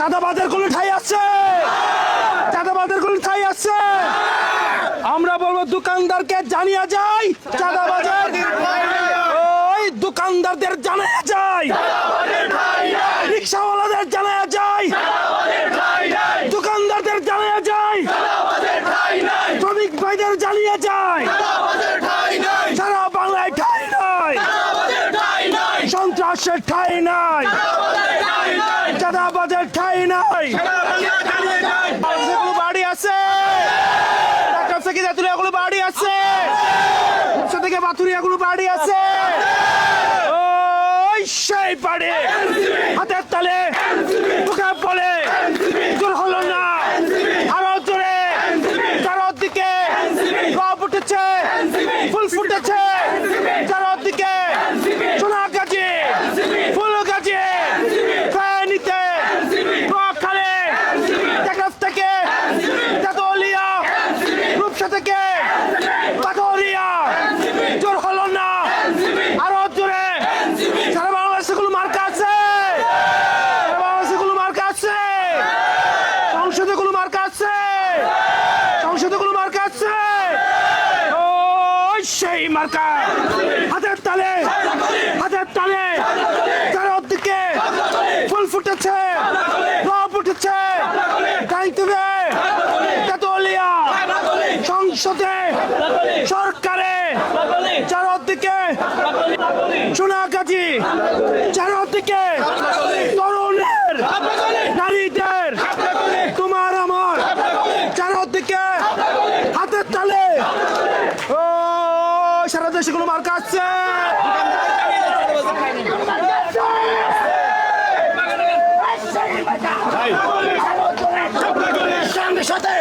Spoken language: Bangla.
চাঁদাবাদের কোনো ঠাঁই আছে? চাঁদাবাদের কোনো ঠাঁই আছে? আমরা বলবো দোকানদারকে জানিয়ে যাই, চাঁদাবাজার ওই দোকানদারদের জানিয়ে যাই, রিক্সাওয়ালাদের জানিয়ে যাই, দোকানদারদের জানিয়ে যাই, শ্রমিক ভাইদের জানিয়ে যাই, সারা বাংলায় ঠাঁই নাই, সন্ত্রাসের ঠাঁই নাই, চাঁদাবাজের ঠাঁই নাই। বাড়ি আছে থেকে জাতুরিয়াগুলো বাড়ি আছে, থেকে বাথুরিয়াগুলো বাড়ি আছে, ওই সেই বাড়ি হাতের তালে বুকে বলে জোর হলো না, আরো জোরে চারদিকে রব উঠেছে, ফুল ফুটেছে চারদিকে, সোনাগাজী ফুলগাজী ফেনীতে নোয়াখালী টেকনাফ থেকে তেতুলিয়া রূপসা থেকে পাথরিয়া জোর হলো না, আরো জোরে সারা বাংলাদেশে গুলো মার্কা আছে, সারা বাংলাদেশে গুলো মার্কা আছে, সংসদে গুলো মার্কা আছে, সংসদে গুলো মার্কা আছে, ওই সেই মার্কা হাতের তালে, হাতের তালে চারদিকে ফুল ফুটেছে, রব উঠেছে, গাইতেবে তেতুলিয়া সংসদে সরকারে চারদিকে সোনাগাজী, চারদিকে তরুণের নারীদের তোমার আমার চারদিকে হাতের তালে, ও সারা দেশে কোনো মার্কা আছে। সাথে